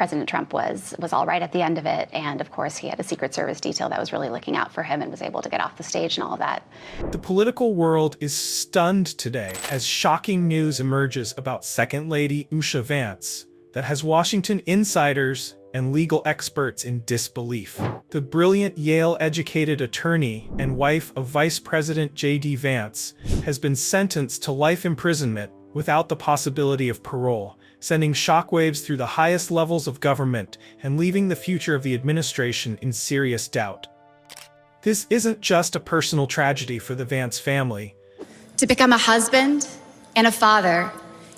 President Trump was all right at the end of it. And of course, he had a Secret Service detail that was really looking out for him and was able to get off the stage and all of that. The political world is stunned today as shocking news emerges about Second Lady Usha Vance that has Washington insiders and legal experts in disbelief. The brilliant Yale-educated attorney and wife of Vice President J.D. Vance has been sentenced to life imprisonment without the possibility of parole, sending shockwaves through the highest levels of government and leaving the future of the administration in serious doubt. This isn't just a personal tragedy for the Vance family. To become a husband and a father,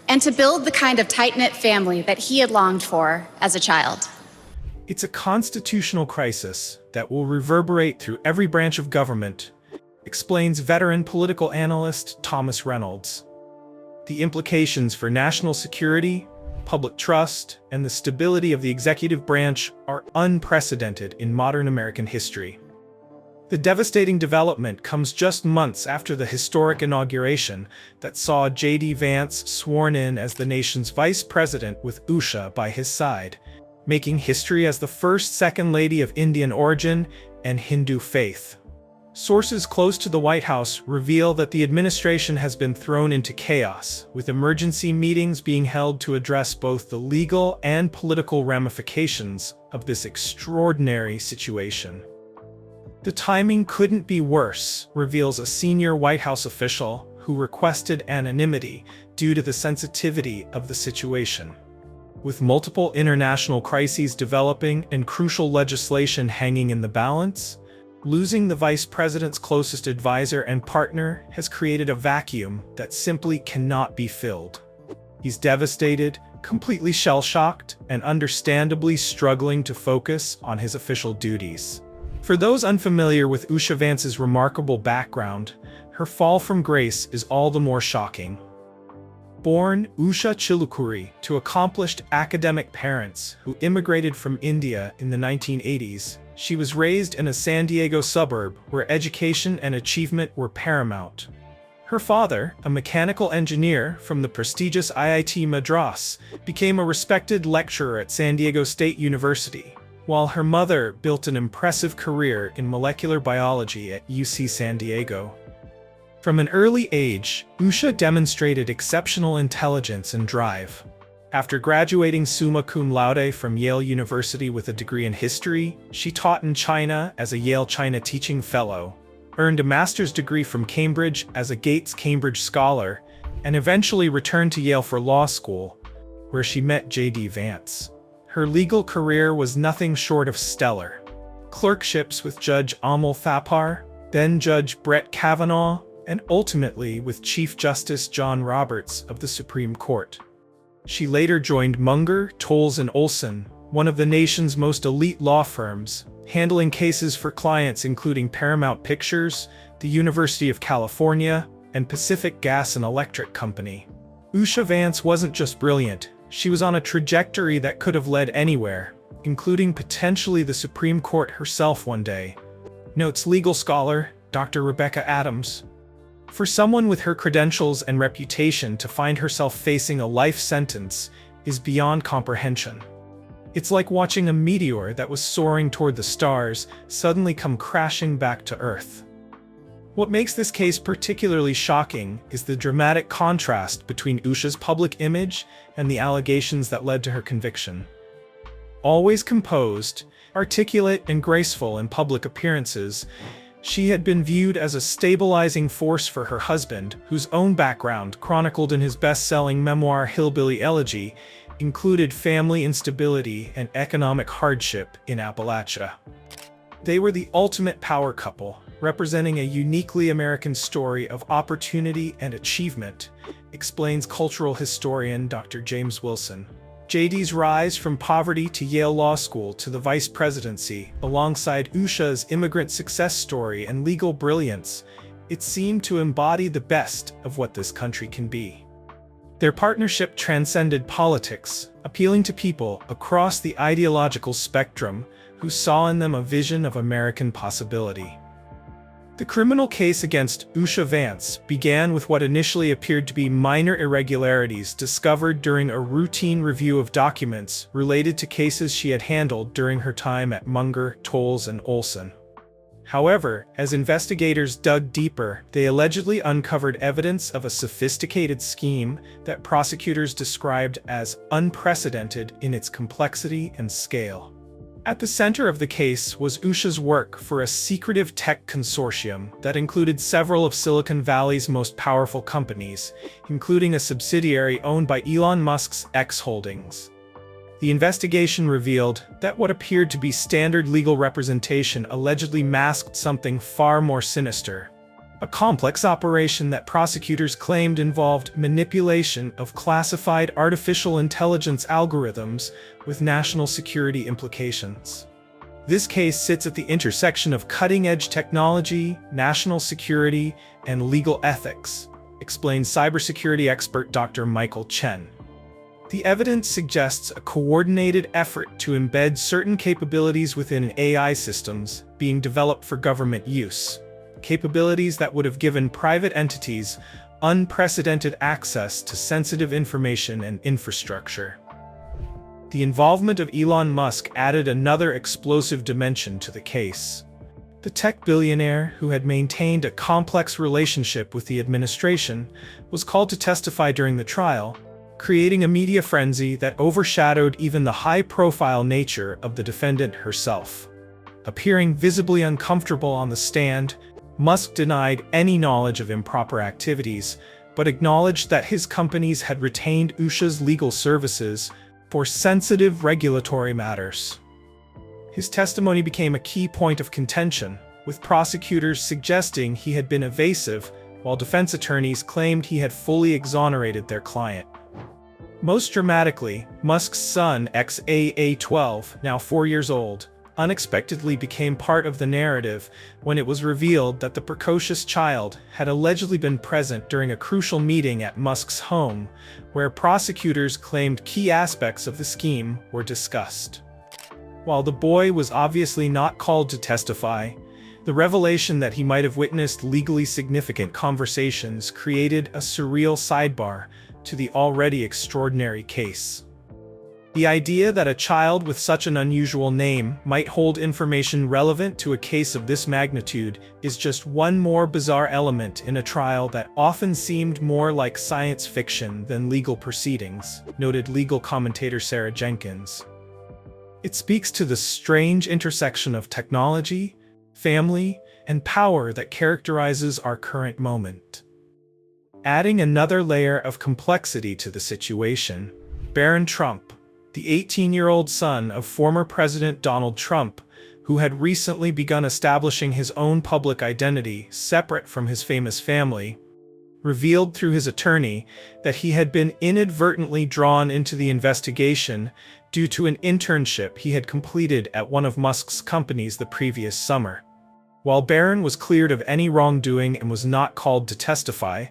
and to build the kind of tight-knit family that he had longed for as a child. It's a constitutional crisis that will reverberate through every branch of government, explains veteran political analyst Thomas Reynolds. The implications for national security, public trust, and the stability of the executive branch are unprecedented in modern American history. The devastating development comes just months after the historic inauguration that saw J.D. Vance sworn in as the nation's vice president with Usha by his side, making history as the first Second Lady of Indian origin and Hindu faith. Sources close to the White House reveal that the administration has been thrown into chaos, with emergency meetings being held to address both the legal and political ramifications of this extraordinary situation. The timing couldn't be worse, reveals a senior White House official who requested anonymity due to the sensitivity of the situation. With multiple international crises developing and crucial legislation hanging in the balance, losing the vice president's closest advisor and partner has created a vacuum that simply cannot be filled. He's devastated, completely shell-shocked, and understandably struggling to focus on his official duties. For those unfamiliar with Usha Vance's remarkable background, her fall from grace is all the more shocking. Born Usha Chilukuri to accomplished academic parents who immigrated from India in the 1980s, she was raised in a San Diego suburb where education and achievement were paramount. Her father, a mechanical engineer from the prestigious IIT Madras, became a respected lecturer at San Diego State University, while her mother built an impressive career in molecular biology at UC San Diego. From an early age, Usha demonstrated exceptional intelligence and drive. After graduating summa cum laude from Yale University with a degree in history, she taught in China as a Yale China Teaching Fellow, earned a master's degree from Cambridge as a Gates Cambridge Scholar, and eventually returned to Yale for law school, where she met J.D. Vance. Her legal career was nothing short of stellar. Clerkships with Judge Amal Thapar, then Judge Brett Kavanaugh, and ultimately with Chief Justice John Roberts of the Supreme Court. She later joined Munger, Tolles & Olson, one of the nation's most elite law firms, handling cases for clients including Paramount Pictures, the University of California, and Pacific Gas and Electric Company. Usha Vance wasn't just brilliant, she was on a trajectory that could have led anywhere, including potentially the Supreme Court herself one day, notes legal scholar Dr. Rebecca Adams. For someone with her credentials and reputation to find herself facing a life sentence is beyond comprehension. It's like watching a meteor that was soaring toward the stars suddenly come crashing back to Earth. What makes this case particularly shocking is the dramatic contrast between Usha's public image and the allegations that led to her conviction. Always composed, articulate, and graceful in public appearances, she had been viewed as a stabilizing force for her husband, whose own background, chronicled in his best-selling memoir Hillbilly Elegy, included family instability and economic hardship in Appalachia. They were the ultimate power couple, representing a uniquely American story of opportunity and achievement, explains cultural historian Dr. James Wilson. J.D.'s rise from poverty to Yale Law School to the vice presidency, alongside Usha's immigrant success story and legal brilliance, it seemed to embody the best of what this country can be. Their partnership transcended politics, appealing to people across the ideological spectrum who saw in them a vision of American possibility. The criminal case against Usha Vance began with what initially appeared to be minor irregularities discovered during a routine review of documents related to cases she had handled during her time at Munger, Tolles, and Olson. However, as investigators dug deeper, they allegedly uncovered evidence of a sophisticated scheme that prosecutors described as unprecedented in its complexity and scale. At the center of the case was Usha's work for a secretive tech consortium that included several of Silicon Valley's most powerful companies, including a subsidiary owned by Elon Musk's X Holdings. The investigation revealed that what appeared to be standard legal representation allegedly masked something far more sinister. A complex operation that prosecutors claimed involved manipulation of classified artificial intelligence algorithms with national security implications. This case sits at the intersection of cutting-edge technology, national security, and legal ethics, explains cybersecurity expert Dr. Michael Chen. The evidence suggests a coordinated effort to embed certain capabilities within AI systems being developed for government use, capabilities that would have given private entities unprecedented access to sensitive information and infrastructure. The involvement of Elon Musk added another explosive dimension to the case. The tech billionaire, who had maintained a complex relationship with the administration, was called to testify during the trial, creating a media frenzy that overshadowed even the high-profile nature of the defendant herself. Appearing visibly uncomfortable on the stand, Musk denied any knowledge of improper activities, but acknowledged that his companies had retained Usha's legal services for sensitive regulatory matters. His testimony became a key point of contention, with prosecutors suggesting he had been evasive, while defense attorneys claimed he had fully exonerated their client. Most dramatically, Musk's son, XAA-12, now 4 years old, unexpectedly became part of the narrative when it was revealed that the precocious child had allegedly been present during a crucial meeting at Musk's home, where prosecutors claimed key aspects of the scheme were discussed. While the boy was obviously not called to testify, the revelation that he might have witnessed legally significant conversations created a surreal sidebar to the already extraordinary case. The idea that a child with such an unusual name might hold information relevant to a case of this magnitude is just one more bizarre element in a trial that often seemed more like science fiction than legal proceedings, noted legal commentator Sarah Jenkins. It speaks to the strange intersection of technology, family, and power that characterizes our current moment. Adding another layer of complexity to the situation, Barron Trump, the 18-year-old son of former President Donald Trump, who had recently begun establishing his own public identity separate from his famous family, revealed through his attorney that he had been inadvertently drawn into the investigation due to an internship he had completed at one of Musk's companies the previous summer. While Barron was cleared of any wrongdoing and was not called to testify,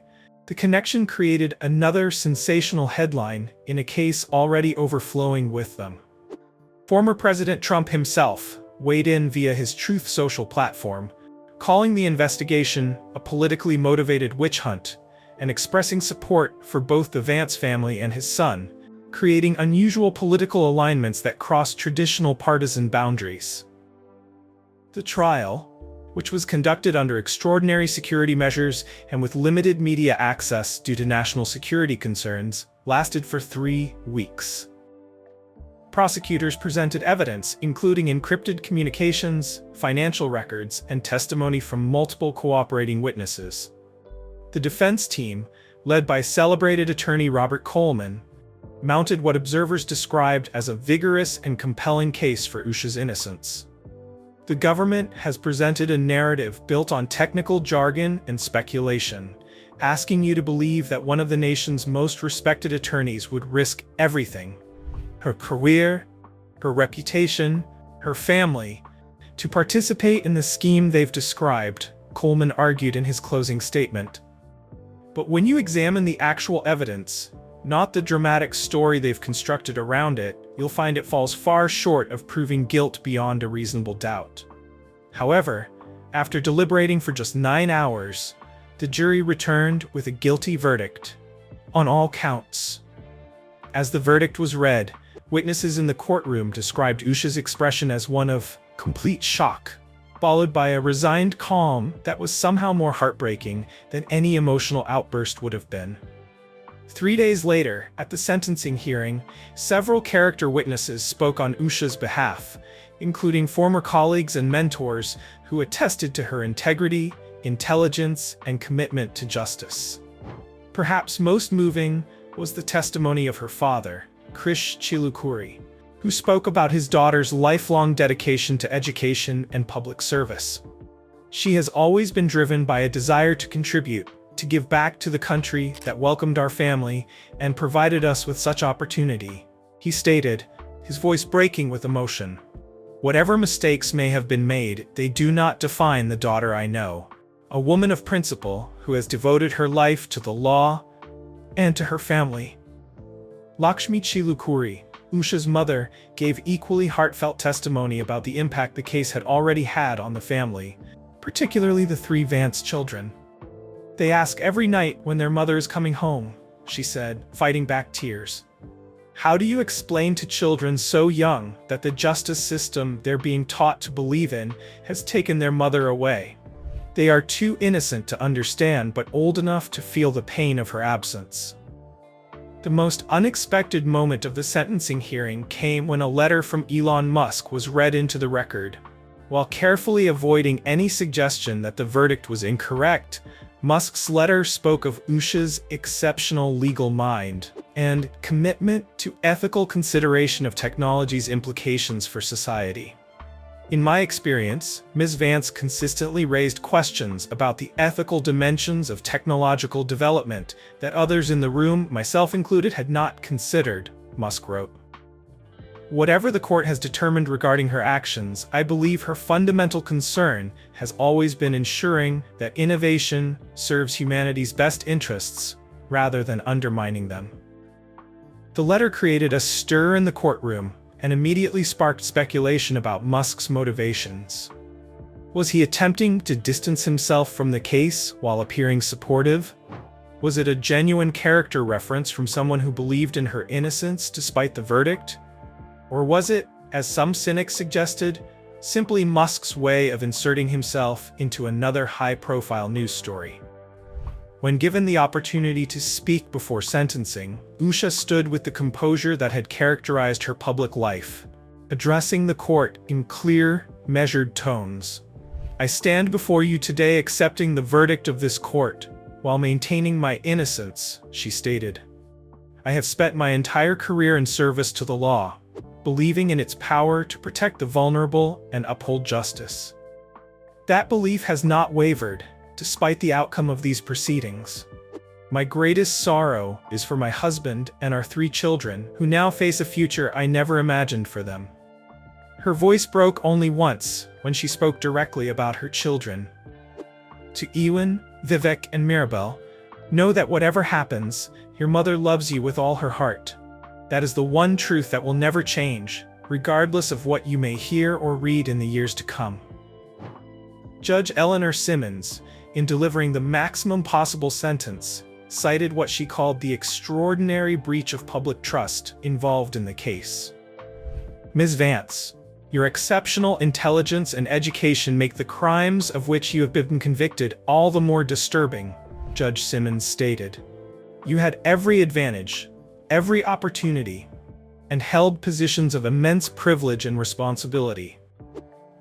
the connection created another sensational headline in a case already overflowing with them. Former President Trump himself weighed in via his Truth Social platform, calling the investigation a politically motivated witch hunt and expressing support for both the Vance family and his son, creating unusual political alignments that crossed traditional partisan boundaries. The trial, which was conducted under extraordinary security measures and with limited media access due to national security concerns, lasted for 3 weeks. Prosecutors presented evidence, including encrypted communications, financial records, and testimony from multiple cooperating witnesses. The defense team, led by celebrated attorney Robert Coleman, mounted what observers described as a vigorous and compelling case for Usha's innocence. The government has presented a narrative built on technical jargon and speculation, asking you to believe that one of the nation's most respected attorneys would risk everything, her career, her reputation, her family, to participate in the scheme they've described, Coleman argued in his closing statement. But when you examine the actual evidence, not the dramatic story they've constructed around it, you'll find it falls far short of proving guilt beyond a reasonable doubt. However, After deliberating for just 9 hours, the jury returned with a guilty verdict on all counts. As the verdict was read, witnesses in the courtroom described Usha's expression as one of complete shock, followed by a resigned calm that was somehow more heartbreaking than any emotional outburst would have been. 3 days later, at the sentencing hearing, several character witnesses spoke on Usha's behalf, including former colleagues and mentors who attested to her integrity, intelligence, and commitment to justice. Perhaps most moving was the testimony of her father, Krish Chilukuri, who spoke about his daughter's lifelong dedication to education and public service. She has always been driven by a desire to contribute, to give back to the country that welcomed our family and provided us with such opportunity, he stated, his voice breaking with emotion. Whatever mistakes may have been made, they do not define the daughter I know. A woman of principle who has devoted her life to the law and to her family. Lakshmi Chilukuri, Usha's mother, gave equally heartfelt testimony about the impact the case had already had on the family, particularly the 3 Vance children. They ask every night when their mother is coming home, she said, fighting back tears. How do you explain to children so young that the justice system they're being taught to believe in has taken their mother away? They are too innocent to understand but old enough to feel the pain of her absence. The most unexpected moment of the sentencing hearing came when a letter from Elon Musk was read into the record. While carefully avoiding any suggestion that the verdict was incorrect, Musk's letter spoke of Usha's exceptional legal mind and commitment to ethical consideration of technology's implications for society. In my experience, Ms. Vance consistently raised questions about the ethical dimensions of technological development that others in the room, myself included, had not considered, Musk wrote. Whatever the court has determined regarding her actions, I believe her fundamental concern has always been ensuring that innovation serves humanity's best interests rather than undermining them. The letter created a stir in the courtroom and immediately sparked speculation about Musk's motivations. Was he attempting to distance himself from the case while appearing supportive? Was it a genuine character reference from someone who believed in her innocence despite the verdict? Or was it, as some cynics suggested, simply Musk's way of inserting himself into another high-profile news story? When given the opportunity to speak before sentencing, Usha stood with the composure that had characterized her public life, addressing the court in clear, measured tones. I stand before you today accepting the verdict of this court, while maintaining my innocence, she stated. I have spent my entire career in service to the law, believing in its power to protect the vulnerable and uphold justice. That belief has not wavered, despite the outcome of these proceedings. My greatest sorrow is for my husband and our 3 children, who now face a future I never imagined for them. Her voice broke only once when she spoke directly about her children. To Ewan, Vivek, and Mirabel, know that whatever happens, your mother loves you with all her heart. That is the one truth that will never change, regardless of what you may hear or read in the years to come. Judge Eleanor Simmons, in delivering the maximum possible sentence, cited what she called the extraordinary breach of public trust involved in the case. Ms. Vance, your exceptional intelligence and education make the crimes of which you have been convicted all the more disturbing, Judge Simmons stated. You had every advantage, every opportunity, and held positions of immense privilege and responsibility.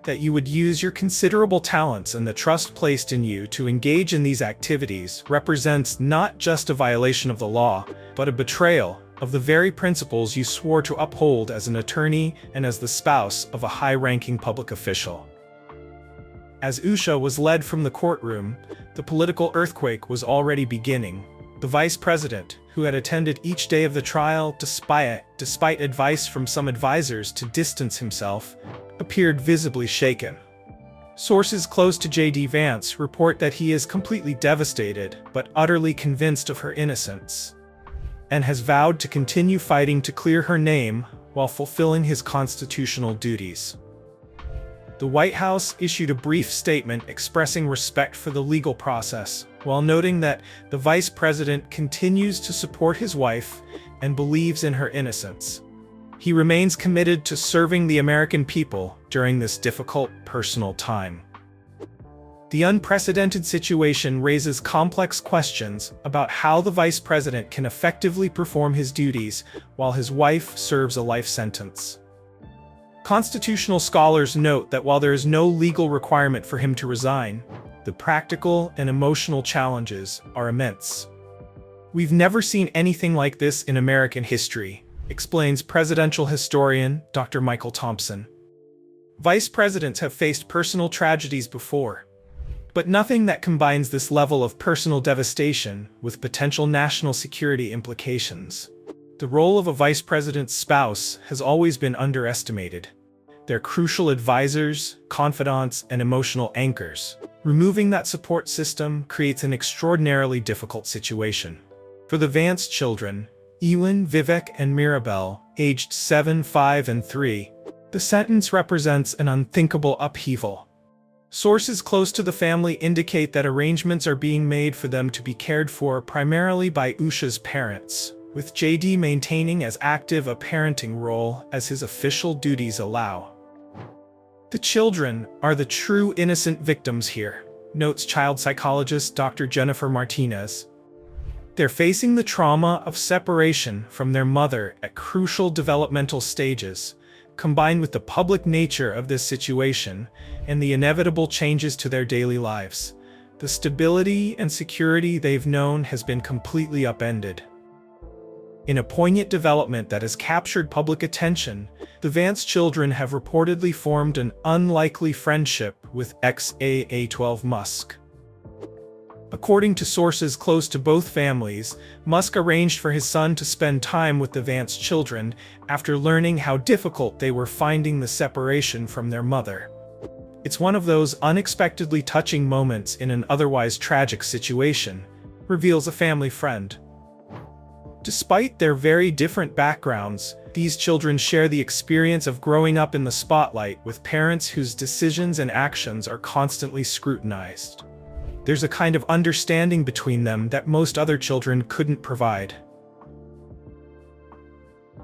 That you would use your considerable talents and the trust placed in you to engage in these activities represents not just a violation of the law, but a betrayal of the very principles you swore to uphold as an attorney and as the spouse of a high-ranking public official. As Usha was led from the courtroom, the political earthquake was already beginning. The vice president, who had attended each day of the trial despite advice from some advisors to distance himself, appeared visibly shaken. Sources close to J.D. Vance report that he is completely devastated but utterly convinced of her innocence, and has vowed to continue fighting to clear her name while fulfilling his constitutional duties. The White House issued a brief statement expressing respect for the legal process, while noting that the vice president continues to support his wife and believes in her innocence. He remains committed to serving the American people during this difficult personal time. The unprecedented situation raises complex questions about how the vice president can effectively perform his duties while his wife serves a life sentence. Constitutional scholars note that while there is no legal requirement for him to resign, the practical and emotional challenges are immense. "We've never seen anything like this in American history," explains presidential historian Dr. Michael Thompson. "Vice presidents have faced personal tragedies before, but nothing that combines this level of personal devastation with potential national security implications. The role of a vice president's spouse has always been underestimated. They're crucial advisors, confidants, and emotional anchors. Removing that support system creates an extraordinarily difficult situation." For the Vance children, Ewan, Vivek, and Mirabelle, aged 7, 5, and 3, the sentence represents an unthinkable upheaval. Sources close to the family indicate that arrangements are being made for them to be cared for primarily by Usha's parents, with JD maintaining as active a parenting role as his official duties allow. "The children are the true innocent victims here," notes child psychologist Dr. Jennifer Martinez. "They're facing the trauma of separation from their mother at crucial developmental stages, combined with the public nature of this situation and the inevitable changes to their daily lives. The stability and security they've known has been completely upended." In a poignant development that has captured public attention, the Vance children have reportedly formed an unlikely friendship with ex-AA-12 Musk. According to sources close to both families, Musk arranged for his son to spend time with the Vance children after learning how difficult they were finding the separation from their mother. "It's one of those unexpectedly touching moments in an otherwise tragic situation," reveals a family friend. Despite their very different backgrounds, these children share the experience of growing up in the spotlight with parents whose decisions and actions are constantly scrutinized. There's a kind of understanding between them that most other children couldn't provide.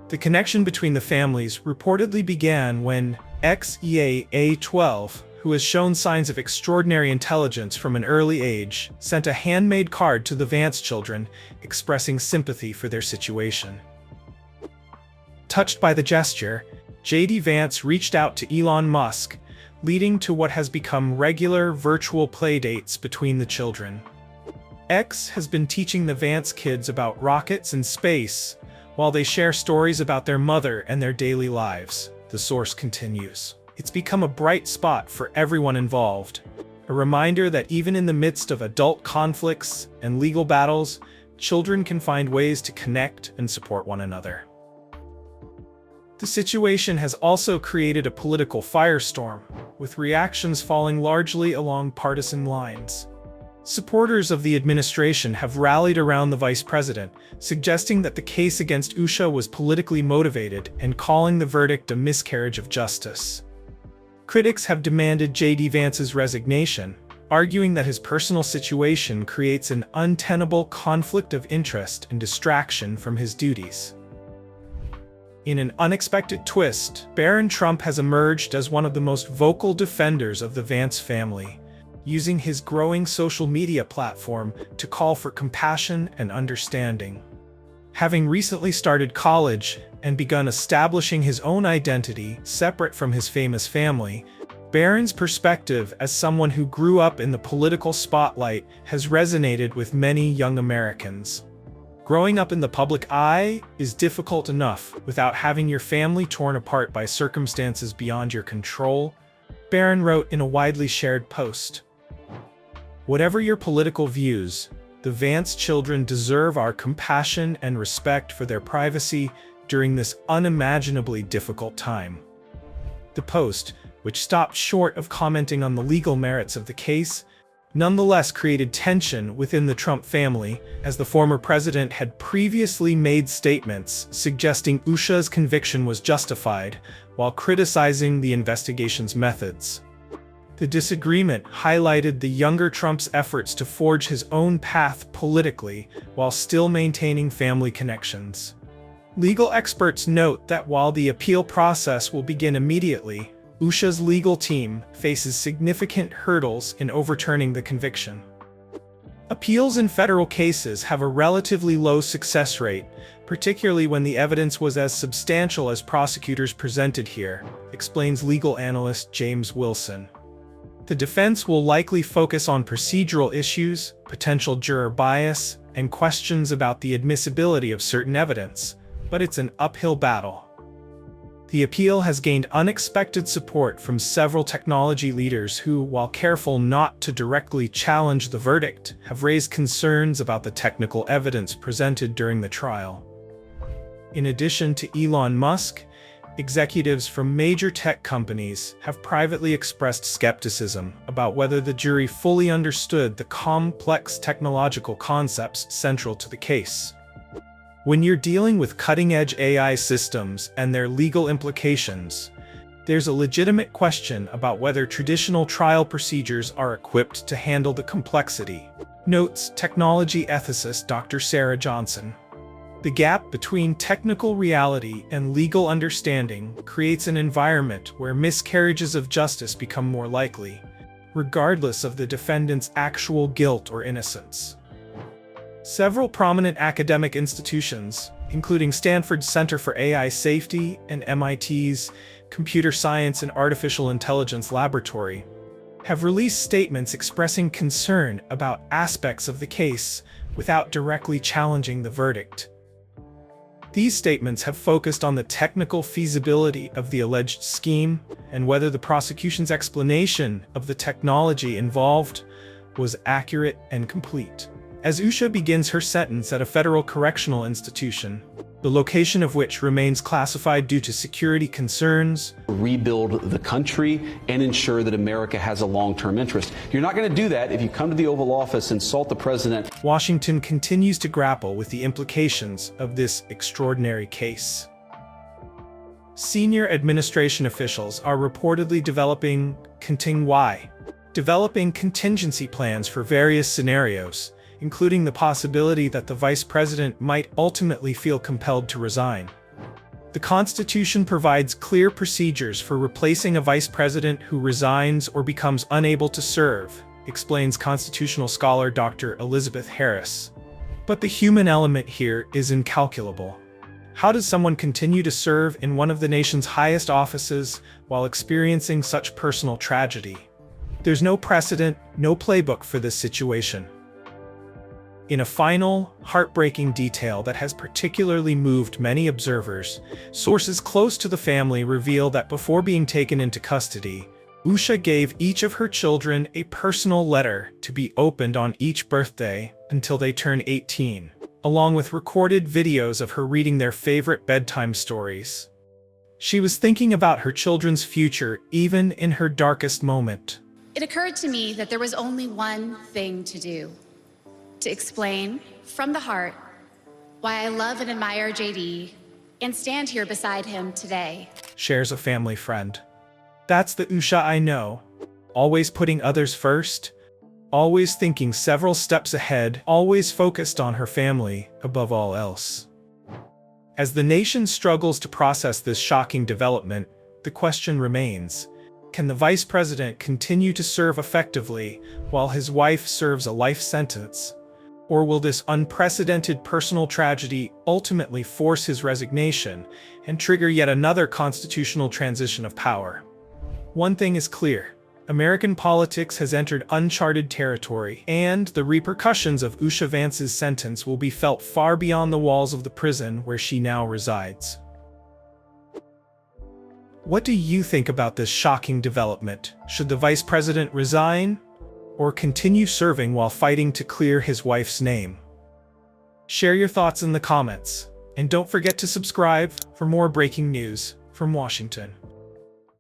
The connection between the families reportedly began when ex-AA-12, who has shown signs of extraordinary intelligence from an early age, sent a handmade card to the Vance children expressing sympathy for their situation. Touched by the gesture, J.D. Vance reached out to Elon Musk, leading to what has become regular virtual playdates between the children. X has been teaching the Vance kids about rockets and space, while they share stories about their mother and their daily lives, the source continues. It's become a bright spot for everyone involved, a reminder that even in the midst of adult conflicts and legal battles, children can find ways to connect and support one another. The situation has also created a political firestorm, with reactions falling largely along partisan lines. Supporters of the administration have rallied around the vice president, suggesting that the case against Usha was politically motivated and calling the verdict a miscarriage of justice. Critics have demanded J.D. Vance's resignation, arguing that his personal situation creates an untenable conflict of interest and distraction from his duties. In an unexpected twist, Barron Trump has emerged as one of the most vocal defenders of the Vance family, using his growing social media platform to call for compassion and understanding. Having recently started college and begun establishing his own identity separate from his famous family, Barron's perspective as someone who grew up in the political spotlight has resonated with many young Americans. Growing up in the public eye is difficult enough without having your family torn apart by circumstances beyond your control, Barron wrote in a widely shared post. Whatever your political views, the Vance children deserve our compassion and respect for their privacy during this unimaginably difficult time. The post, which stopped short of commenting on the legal merits of the case, nonetheless created tension within the Trump family, as the former president had previously made statements suggesting Usha's conviction was justified, while criticizing the investigation's methods. The disagreement highlighted the younger Trump's efforts to forge his own path politically while still maintaining family connections. Legal experts note that while the appeal process will begin immediately, Usha's legal team faces significant hurdles in overturning the conviction. Appeals in federal cases have a relatively low success rate, particularly when the evidence was as substantial as prosecutors presented here, explains legal analyst James Wilson. The defense will likely focus on procedural issues, potential juror bias, and questions about the admissibility of certain evidence, but it's an uphill battle. The appeal has gained unexpected support from several technology leaders who, while careful not to directly challenge the verdict, have raised concerns about the technical evidence presented during the trial. In addition to Elon Musk, executives from major tech companies have privately expressed skepticism about whether the jury fully understood the complex technological concepts central to the case. When you're dealing with cutting-edge AI systems and their legal implications, there's a legitimate question about whether traditional trial procedures are equipped to handle the complexity, notes technology ethicist Dr. Sarah Johnson. The gap between technical reality and legal understanding creates an environment where miscarriages of justice become more likely, regardless of the defendant's actual guilt or innocence. Several prominent academic institutions, including Stanford's Center for AI Safety and MIT's Computer Science and Artificial Intelligence Laboratory, have released statements expressing concern about aspects of the case without directly challenging the verdict. These statements have focused on the technical feasibility of the alleged scheme and whether the prosecution's explanation of the technology involved was accurate and complete. As Usha begins her sentence at a federal correctional institution, the location of which remains classified due to security concerns, rebuild the country and ensure that America has a long-term interest. You're not going to do that if you come to the Oval Office, insult the president. Washington continues to grapple with the implications of this extraordinary case. Senior administration officials are reportedly developing contingency plans for various scenarios, including the possibility that the vice president might ultimately feel compelled to resign. The Constitution provides clear procedures for replacing a vice president who resigns or becomes unable to serve, explains constitutional scholar Dr. Elizabeth Harris. But the human element here is incalculable. How does someone continue to serve in one of the nation's highest offices while experiencing such personal tragedy? There's no precedent, no playbook for this situation. In a final, heartbreaking detail that has particularly moved many observers, sources close to the family reveal that before being taken into custody, Usha gave each of her children a personal letter to be opened on each birthday until they turn 18, along with recorded videos of her reading their favorite bedtime stories. She was thinking about her children's future even in her darkest moment. It occurred to me that there was only one thing to do: to explain from the heart why I love and admire JD and stand here beside him today. Shares a family friend. That's the Usha I know. Always putting others first, always thinking several steps ahead, always focused on her family above all else. As the nation struggles to process this shocking development, the question remains: can the vice president continue to serve effectively while his wife serves a life sentence? Or will this unprecedented personal tragedy ultimately force his resignation and trigger yet another constitutional transition of power? One thing is clear: American politics has entered uncharted territory, and the repercussions of Usha Vance's sentence will be felt far beyond the walls of the prison where she now resides. What do you think about this shocking development? Should the vice president resign or continue serving while fighting to clear his wife's name? Share your thoughts in the comments, and don't forget to subscribe for more breaking news from Washington.